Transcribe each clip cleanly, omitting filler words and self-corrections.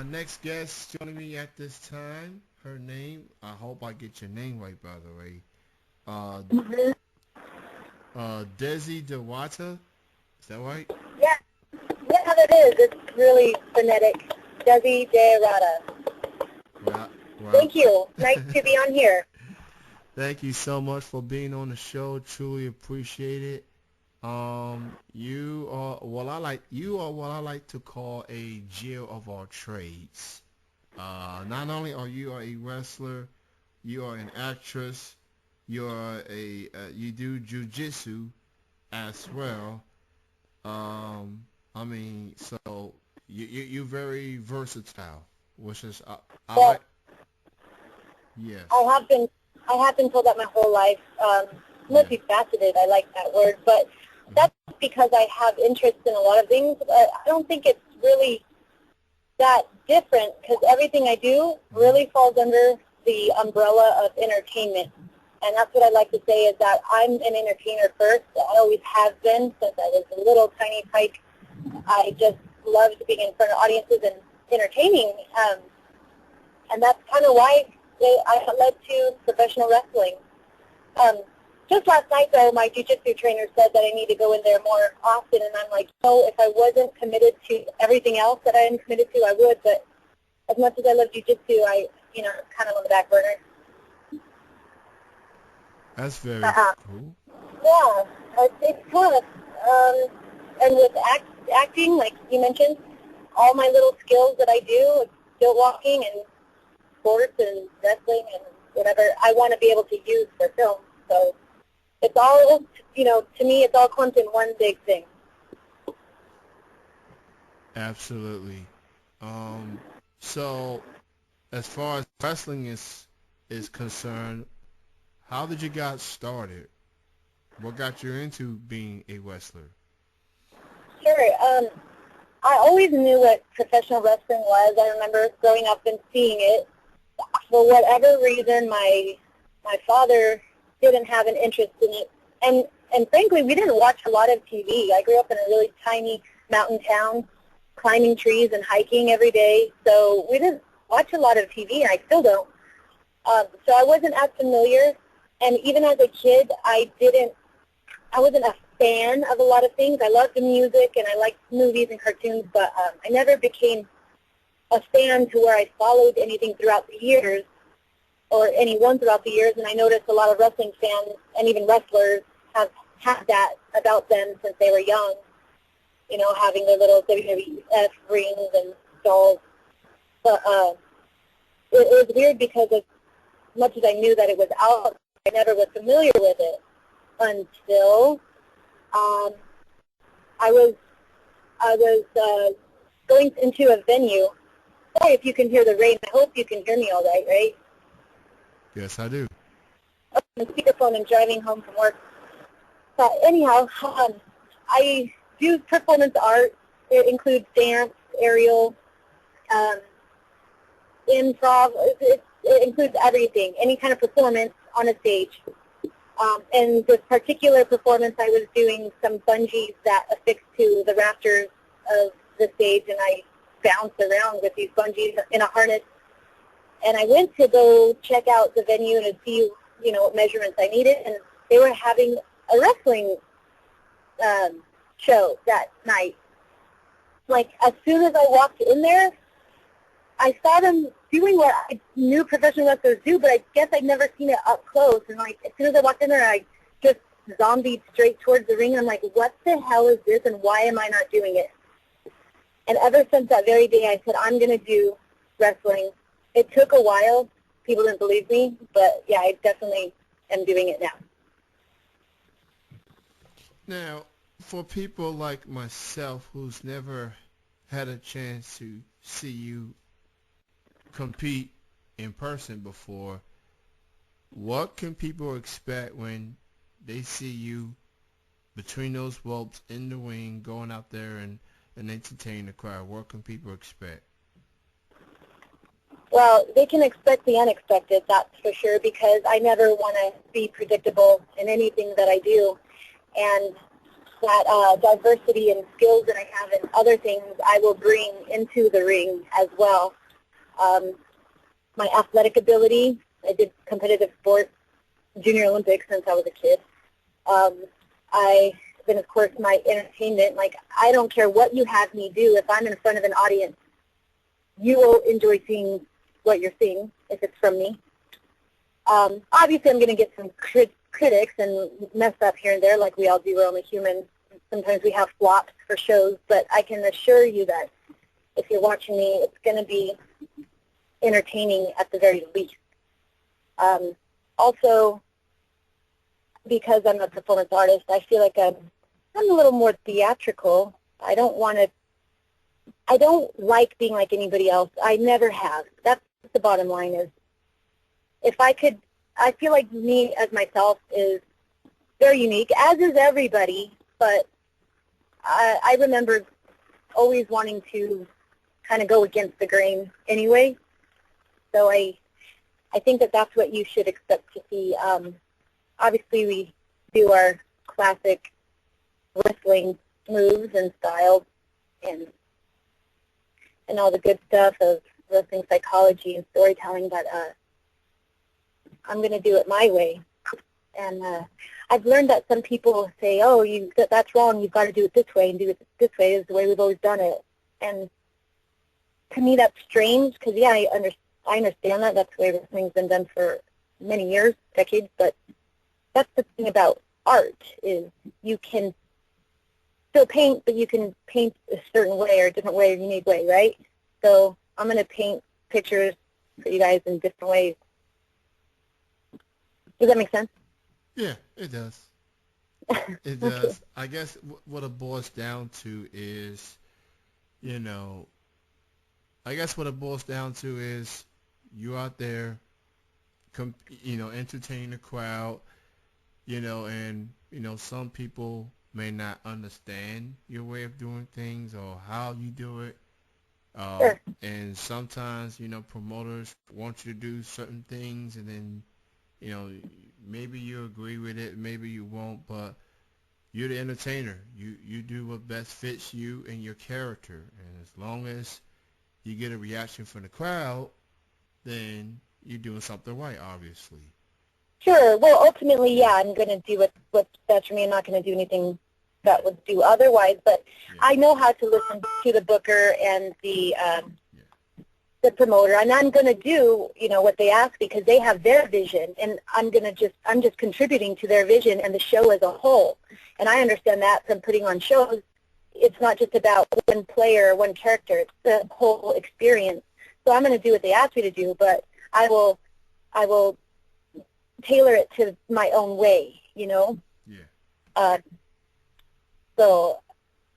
My next guest joining me at this time, her name, I hope I get your name right, by the way. Uh, Mhm. Desi De Rata, is that right? Yeah, yeah, that is. It's really phonetic. Desi De Rata. Well, well, Thank you. Nice to be on here. thank you so much for being on the show. Truly appreciate it. You are what I like to call a Jill of all trades. Not only are you a wrestler, you are an actress, you do jujitsu as well. I mean, so you're very versatile, which is I Well, like. I Yes. have been, I have been told that my whole life. Yeah. Multifaceted. I like that word, but Hmm. that's because I have interest in a lot of things. But I don't think it's really that different because everything I do Hmm. really falls under the umbrella of entertainment. And that's what I like to say is that I'm an entertainer first. I always have been since I was a little tiny pike. I just loved being in front of audiences and entertaining. And that's kind of why I led to professional wrestling. Um, just last night, though, my jiu-jitsu trainer said that I need to go in there more often, and I'm like, no, if I wasn't committed to everything else that I am committed to, I would, but as much as I love jiu-jitsu, kind of on the back burner. That's very Uh-huh. cool. Yeah, it's tough. And with acting, like you mentioned, all my little skills that I do, stilt walking and sports and wrestling and whatever, I want to be able to use for film. So it's all, to me, it's all clumped in one big thing. Absolutely. Um, so as far as wrestling is concerned, how did you get started? What got you into being a wrestler? Sure. I always knew what professional wrestling was. I remember growing up and seeing it. For whatever reason, my father didn't have an interest in it, and frankly, we didn't watch a lot of TV. I grew up in a really tiny mountain town, climbing trees and hiking every day, so we didn't watch a lot of TV, and I still don't. So I wasn't as familiar, and even as a kid, I wasn't a fan of a lot of things. I loved the music and I liked movies and cartoons, but I never became a fan to where I followed anything throughout the years or anyone throughout the years. And I noticed a lot of wrestling fans and even wrestlers have had that about them since they were young, having their little WWF rings and dolls. But it was weird because as much as I knew that it was out, I never was familiar with it until um, I was going into a venue. Sorry if you can hear the rain. I hope you can hear me all right, right? Yes, I do. On the speakerphone and driving home from work. But anyhow, I do performance art. It includes dance, aerial, um, improv. It includes everything, any kind of performance on a stage. And this particular performance, I was doing some bungees that affixed to the rafters of the stage, and I bounced around with these bungees in a harness. And I went to go check out the venue to see, what measurements I needed, and they were having a wrestling show that night. Like, as soon as I walked in there, I saw them doing what I knew professional wrestlers do, but I guess I'd never seen it up close. And like, as soon as I walked in there, I just zombied straight towards the ring. And I'm like, what the hell is this, and why am I not doing it? And ever since that very day, I said, I'm going to do wrestling. It took a while. People didn't believe me, but yeah, I definitely am doing it now. Now, for people like myself who's never had a chance to see you compete in person before, what can people expect when they see you between those ropes in the ring going out there and entertain the crowd? What can people expect? Well, they can expect the unexpected, that's for sure, because I never want to be predictable in anything that I do. And that diversity and skills that I have in other things I will bring into the ring as well. My athletic ability, I did competitive sports, Junior Olympics since I was a kid. Then of course my entertainment, like I don't care what you have me do, if I'm in front of an audience, you will enjoy seeing what you're seeing if it's from me. Obviously I'm going to get some critics and mess up here and there like we all do, we're only human. Sometimes we have flops for shows, but I can assure you that if you're watching me, it's going to be entertaining at the very least. Also, because I'm a performance artist, I feel like I'm a little more theatrical. I don't like being like anybody else. I never have. That's the bottom line is, I feel like me as myself is very unique, as is everybody, but I remember always wanting to kind of go against the grain anyway. So I think that that's what you should expect to see. Obviously, we do our classic wrestling moves and styles and all the good stuff of wrestling psychology and storytelling, but I'm going to do it my way. And I've learned that some people say, oh, that's wrong, you've got to do it this way, and do it this way is the way we've always done it. And to me that's strange because, yeah, I understand that. That's the way wrestling's been done for many years, decades, but that's the thing about art is you can still paint, but you can paint a certain way or a different way or unique way, right? So I'm going to paint pictures for you guys in different ways. Does that make sense? Yeah, it does. It does. I guess what it boils down to is, I guess what it boils down to is you out there, entertaining the crowd, and, some people may not understand your way of doing things or how you do it. Sure. And sometimes, promoters want you to do certain things and then, maybe you agree with it, maybe you won't, but you're the entertainer. You do what best fits you and your character. And as long as you get a reaction from the crowd, then you're doing something right, obviously. Sure. Well, ultimately, yeah, I'm going to do what's best for me. I'm not going to do anything that would do otherwise, but yeah. I know how to listen to the booker and the promoter, and I'm going to do, what they ask because they have their vision, and I'm just contributing to their vision and the show as a whole. And I understand that from putting on shows, it's not just about one player or one character, it's the whole experience. So I'm going to do what they ask me to do, but I will tailor it to my own way, Yeah. So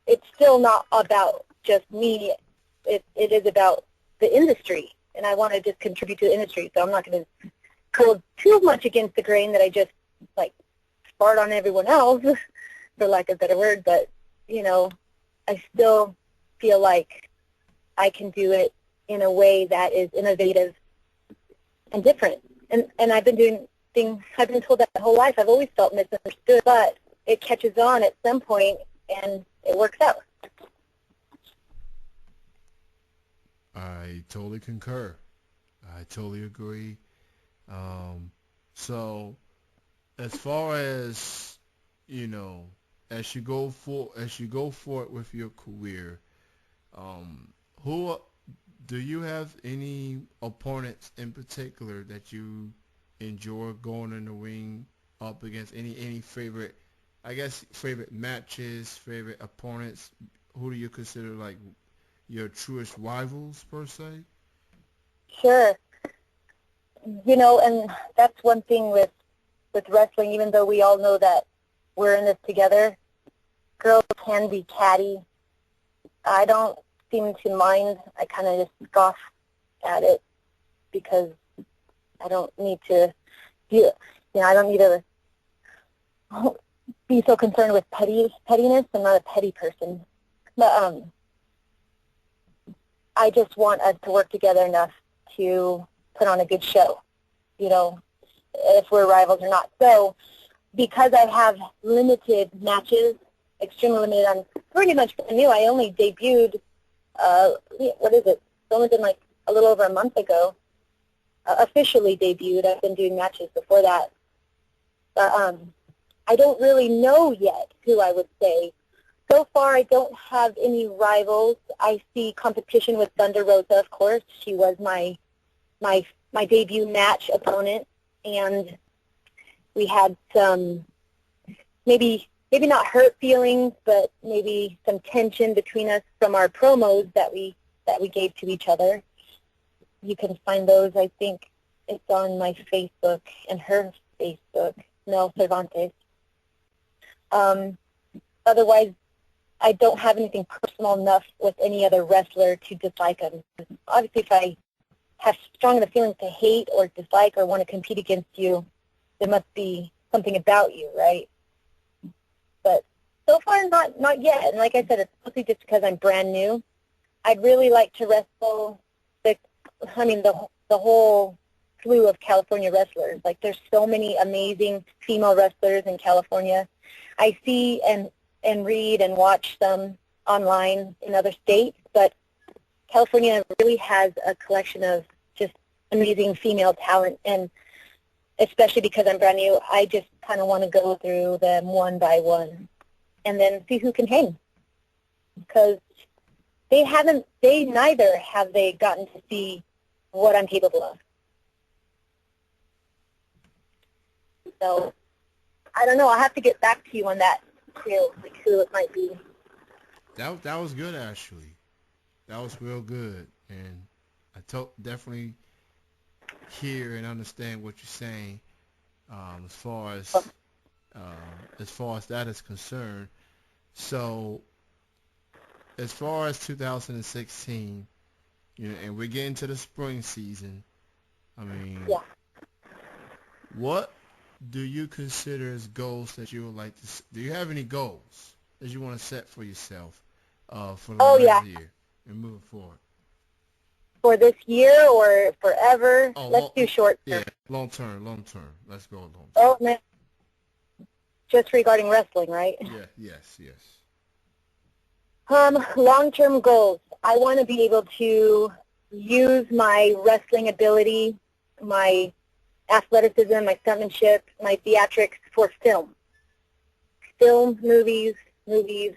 it's still not about just me. It is about the industry, and I want to just contribute to the industry. So I'm not going to go too much against the grain that I just fart on everyone else, for lack of a better word. But I still feel like I can do it in a way that is innovative and different. And I've been doing things. I've been told that my whole life. I've always felt misunderstood, but it catches on at some point, and it works out. I totally concur. I totally agree. So, as far as as you go forward with your career, who do you have any opponents in particular that you enjoy going in the ring up against? Any favorite, favorite matches, favorite opponents? Who do you consider your truest rivals, per se? Sure. And that's one thing with wrestling, even though we all know that we're in this together, girls can be catty. I don't seem to mind. I kind of just scoff at it because I don't need to I don't need to be so concerned with pettiness. I'm not a petty person. But I just want us to work together enough to put on a good show, if we're rivals or not. So because I have limited matches extremely limited. I'm pretty much new. I only debuted, what is it? It's only been like a little over a month ago. Officially debuted. I've been doing matches before that. But I don't really know yet who I would say. So far, I don't have any rivals. I see competition with Thunder Rosa, of course. She was my debut match opponent, and we had some maybe not hurt feelings, but maybe some tension between us from our promos that we gave to each other. You can find those. I think it's on my Facebook and her Facebook, Mel Cervantes. Otherwise, I don't have anything personal enough with any other wrestler to dislike them. Obviously, if I have strong enough feelings to hate or dislike or want to compete against you, there must be something about you, right? But so far, not yet. And like I said, it's mostly just because I'm brand new. I'd really like to wrestle the whole slew of California wrestlers. Like, there's so many amazing female wrestlers in California. I see and read and watch them online in other states, but California really has a collection of just amazing female talent, and especially because I'm brand new, I just kind of want to go through them one by one and then see who can hang, because neither have they gotten to see what I'm capable of. So I don't know. I'll have to get back to you on that too, like who it might be. That was good, actually. That was real good, and I definitely hear and understand what you're saying, as far as that is concerned. So, as far as 2016, and we're getting to the spring season. I mean, Yeah. what do you consider as goals that you would like to? Do you have any goals that you want to set for yourself for the rest of the year and moving forward? For this year or forever? Oh, Let's do short term. Yeah, long term. Let's go long term. Oh, man. Just regarding wrestling, right? Yeah, yes. Long-term goals. I want to be able to use my wrestling ability, my athleticism, my stuntmanship, my theatrics for film. Film, movies,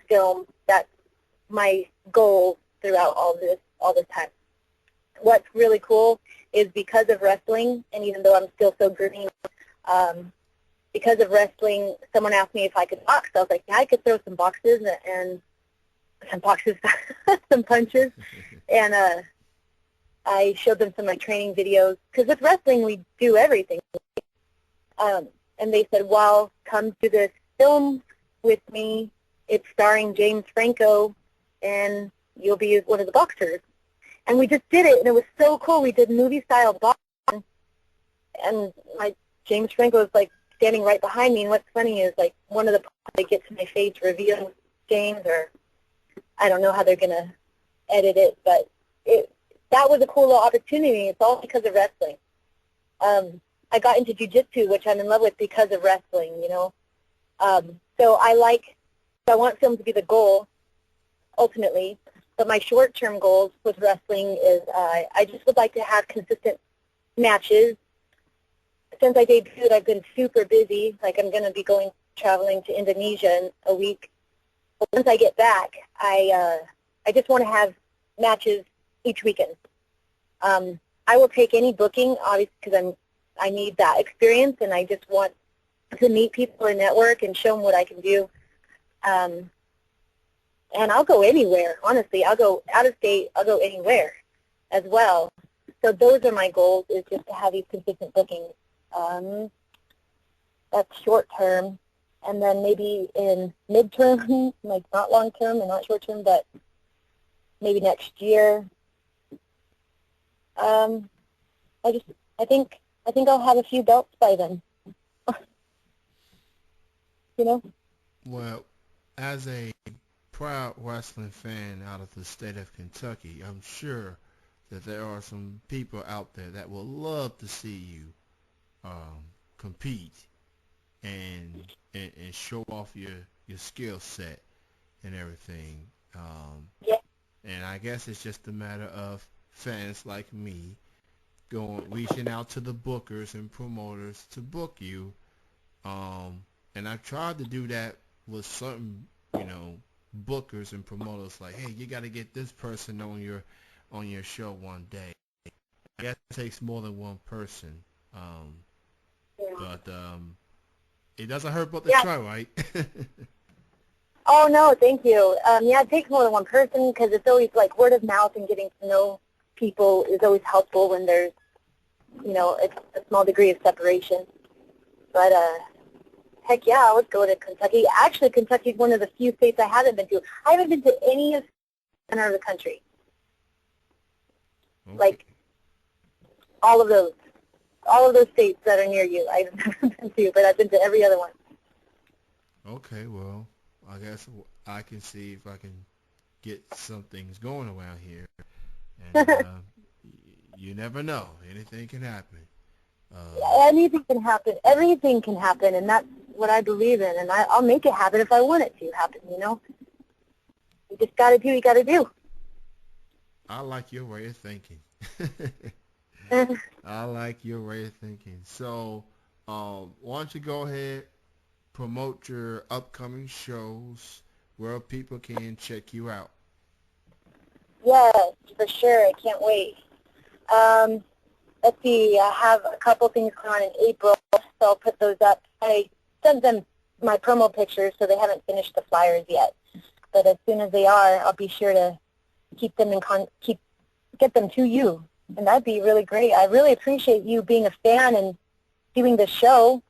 film. That's my goal throughout all this time. What's really cool is because of wrestling, and even though I'm still so green, because of wrestling, someone asked me if I could box. I was like, yeah, I could throw some boxes and some boxes, some punches, and I showed them some of my training videos, because with wrestling we do everything. And they said, well, come to this film with me. It's starring James Franco, and you'll be one of the boxers. And we just did it, and it was so cool. We did movie-style boxing, and James Franco was, like, standing right behind me. And what's funny is, like, one of the parts that gets to my face reveals James, or I don't know how they're going to edit it, but that was a cool little opportunity. It's all because of wrestling. I got into jiu-jitsu, which I'm in love with because of wrestling, So I want film to be the goal, ultimately. But my short-term goals with wrestling is I just would like to have consistent matches. Since I debuted, I've been super busy. Like, I'm going to be traveling to Indonesia in a week. But once I get back, I just want to have matches each weekend. I will take any booking, obviously, because I need that experience, and I just want to meet people and network and show them what I can do. And I'll go anywhere, honestly. I'll go out of state. I'll go anywhere as well. So those are my goals, is just to have these consistent bookings. That's short term. And then maybe in midterm, like not long term and not short term, but maybe next year. I think I'll have a few belts by then. Well, as a proud wrestling fan out of the state of Kentucky, I'm sure that there are some people out there that will love to see you compete and show off your skill set. and everything. Yeah. And I guess it's just a matter of fans like me reaching out to the bookers and promoters to book you. And I've tried to do that with certain, bookers and promoters. Like, hey, you got to get this person on your show one day. I guess it takes more than one person. Um, Yeah. but it doesn't hurt but to Yeah. try, right? Oh, no, thank you. Yeah, it takes more than one person because it's always like word of mouth and getting to know people is always helpful when there's, a small degree of separation. But heck yeah, I would go to Kentucky. Actually, Kentucky is one of the few states I haven't been to. I haven't been to any of the center of the country. Okay. Like all of those states that are near you, I've never been to, but I've been to every other one. Okay, well, I guess I can see if I can get some things going around here. And you never know. Anything can happen. Anything can happen. Everything can happen, and that's what I believe in. And I'll make it happen if I want it to happen. You just got to do what you got to do. I like your way of thinking. I like your way of thinking. So, why don't you go ahead, promote your upcoming shows where people can check you out. Yes, for sure. I can't wait. Let's see. I have a couple things going on in April, so I'll put those up. I sent them my promo pictures, so they haven't finished the flyers yet. But as soon as they are, I'll be sure to keep them get them to you, and that'd be really great. I really appreciate you being a fan and doing the show.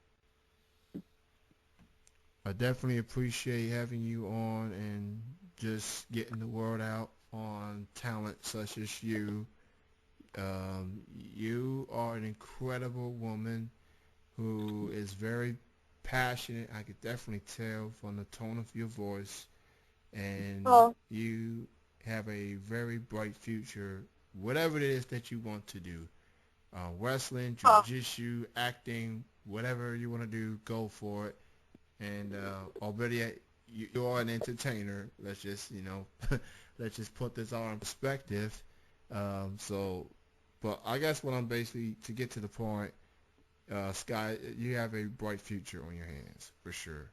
I definitely appreciate having you on and just getting the word out on talent such as you. You are an incredible woman who is very passionate. I could definitely tell from the tone of your voice. And Oh, you have a very bright future, whatever it is that you want to do. Wrestling, oh, jiu-jitsu, acting, whatever you want to do, go for it. And already you are an entertainer. Let's just, let's just put this all in perspective. But I guess what I'm basically, to get to the point, Sky, you have a bright future on your hands, for sure.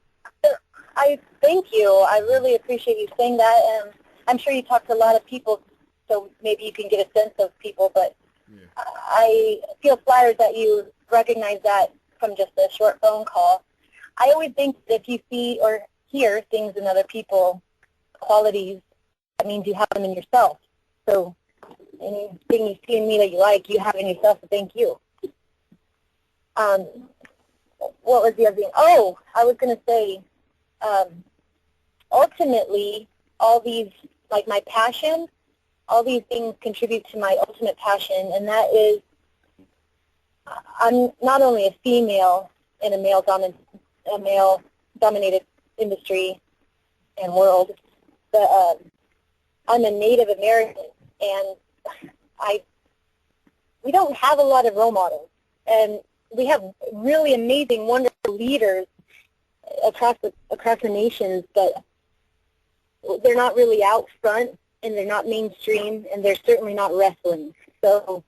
I thank you. I really appreciate you saying that, and I'm sure you talk to a lot of people, so maybe you can get a sense of people, but Yeah. I feel flattered that you recognize that from just a short phone call. I always think that if you see or hear things in other people, qualities, that means you have them in yourself. So anything you see in me that you like, you have in yourself, so thank you. Um, what was the other thing? Oh, I was going to say, ultimately, all these, like my passion, all these things contribute to my ultimate passion, and that is I'm not only a female in a male-dominated industry and world, but I'm a Native American, and we don't have a lot of role models, and we have really amazing, wonderful leaders across the nations, but they're not really out front, and they're not mainstream, and they're certainly not wrestling. So,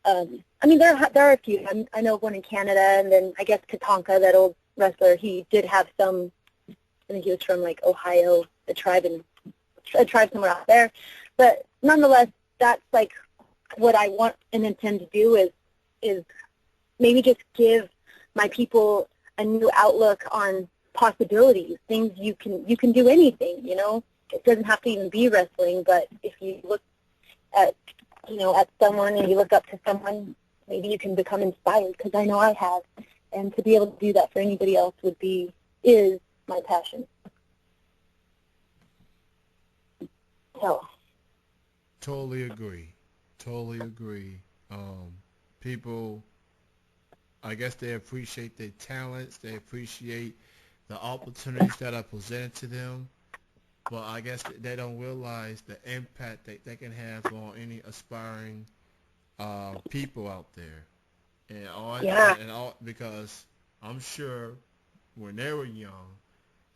I mean, there are a few. I know one in Canada, and then I guess Tatanka, that old wrestler, he did have some. I think he was from like Ohio, a tribe somewhere out there. But nonetheless, that's like what I want and intend to do is maybe just give my people a new outlook on possibilities. Things you can do anything. It doesn't have to even be wrestling. But if you look at at someone and you look up to someone, maybe you can become inspired, because I know I have. And to be able to do that for anybody else is my passion. So. Totally agree. Totally agree. People, I guess they appreciate their talents. They appreciate the opportunities that are presented to them. But I guess they don't realize the impact that they can have on any aspiring people out there. Yeah. And all, because I'm sure when they were young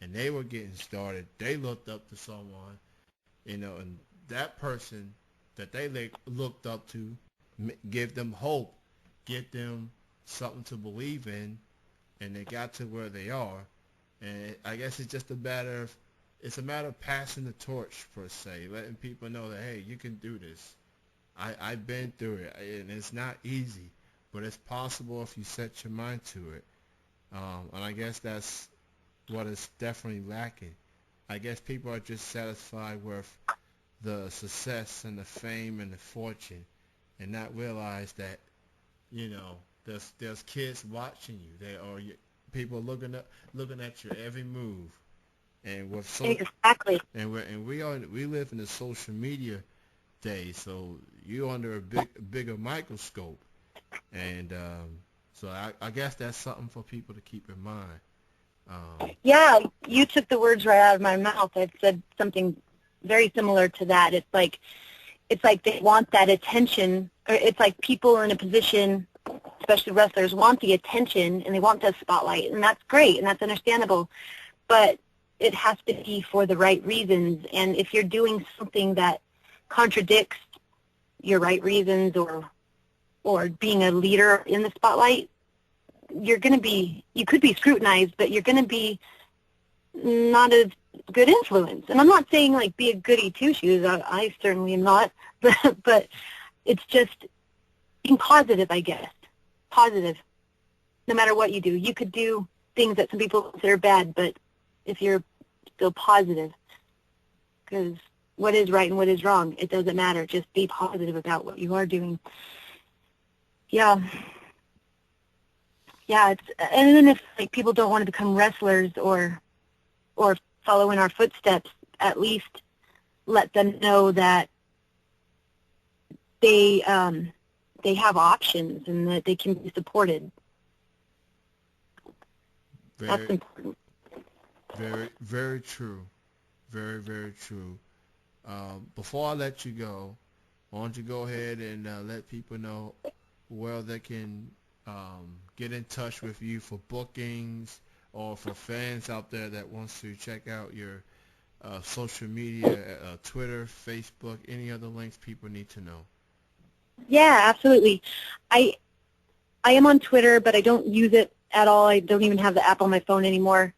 and they were getting started, they looked up to someone, and that person that they looked up to give them hope, give them something to believe in, and they got to where they are. And I guess it's a matter of passing the torch per se, letting people know that, hey, you can do this. I've been through it, and it's not easy, but it's possible if you set your mind to it. And I guess that's what is definitely lacking. I guess people are just satisfied with the success and the fame and the fortune, and not realize that there's kids watching you. They are people looking at your every move, and with Exactly. we live in the social media days, so you're under a bigger microscope, and so I guess that's something for people to keep in mind. Yeah, you took the words right out of my mouth. I said something very similar to that. It's like they want that attention, or it's like people in a position, especially wrestlers, want the attention and they want the spotlight, and that's great and that's understandable, but it has to be for the right reasons. And if you're doing something that contradicts your right reasons, or being a leader in the spotlight, you could be scrutinized, but you're going to be not a good influence. And I'm not saying like be a goody two-shoes. I certainly am not, but it's just being positive, I guess. Positive. No matter what you do. You could do things that some people consider bad, but if you're still positive, because what is right and what is wrong, it doesn't matter. Just be positive about what you are doing. Yeah. Yeah, and then if like people don't want to become wrestlers or follow in our footsteps, at least let them know that they have options and that they can be supported. That's important. Very, very true. Very, very true. Before I let you go, why don't you go ahead and let people know where they can get in touch with you for bookings, or for fans out there that wants to check out your social media, Twitter, Facebook, any other links people need to know. Yeah, absolutely. I am on Twitter, but I don't use it at all. I don't even have the app on my phone anymore.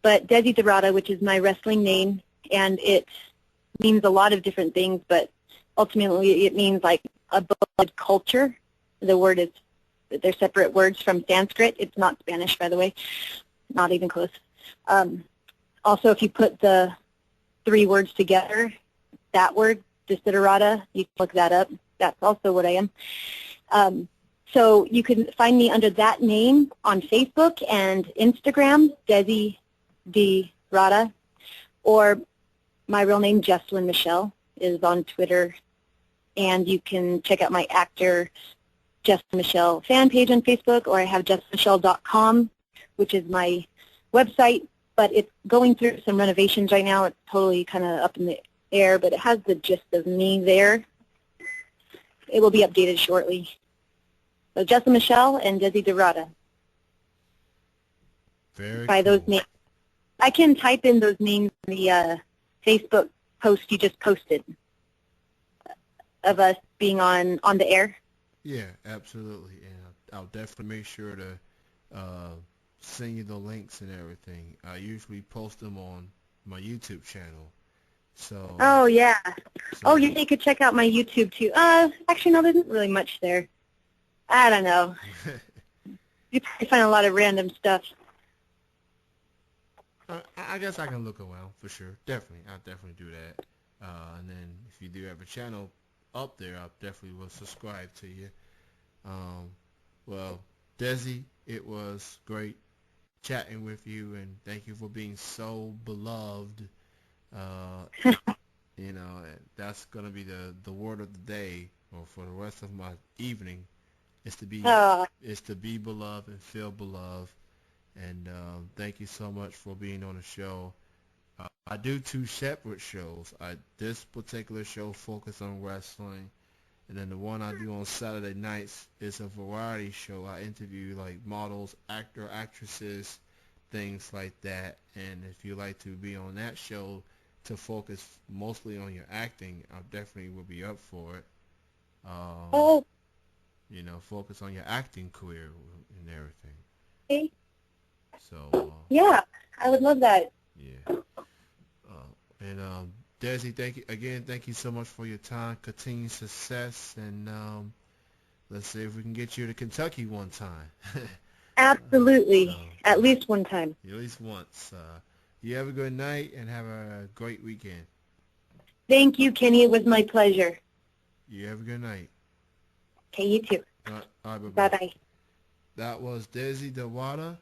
But Desi De Rata, which is my wrestling name, and it means a lot of different things, but ultimately it means like a blood culture. They're separate words from Sanskrit. It's not Spanish, by the way, not even close. Also, if you put the 3 words together, that word, Desiderata, you can look that up. That's also what I am. So you can find me under that name on Facebook and Instagram, Desi De Rata, or my real name, Jessalyn Michelle, is on Twitter, and you can check out my actor Jessalyn Michelle fan page on Facebook, or I have jessalynmichelle.com, which is my website, but it's going through some renovations right now. It's totally kind of up in the air, but it has the gist of me there. It will be updated shortly. So Jessalyn Michelle and Desi De Rata. Very by cool. Those names. I can type in those names in the Facebook post you just posted of us being on the air. Yeah, absolutely. And I'll definitely make sure to send you the links and everything. I usually post them on my YouTube channel. So. Oh, yeah. So, yeah, you could check out my YouTube, too. Actually, no, there isn't really much there. I don't know. You probably find a lot of random stuff. I guess I can look around for sure. Definitely, I'll definitely do that. And then if you do have a channel up there, I definitely will subscribe to you. Well, Desi, it was great chatting with you, and thank you for being so beloved. That's gonna be the word of the day, or for the rest of my evening, is to be beloved and feel beloved. And thank you so much for being on the show. I do 2 separate shows. This particular show focuses on wrestling, and then the one I do on Saturday nights is a variety show. I interview like models, actresses things like that. And if you like to be on that show to focus mostly on your acting, I definitely will be up for it. Oh, Focus on your acting career and everything. okay. So, Yeah, I would love that. yeah. And Desi, thank you again. Thank you so much for your time. Continued success, and let's see if we can get you to Kentucky one time. So, Absolutely. At least one time. at least once. You have a good night and have a great weekend. Thank you, Kenny. It was my pleasure. You have a good night. Okay, you too. All right, bye-bye. Bye-bye. That was Desi De Rata.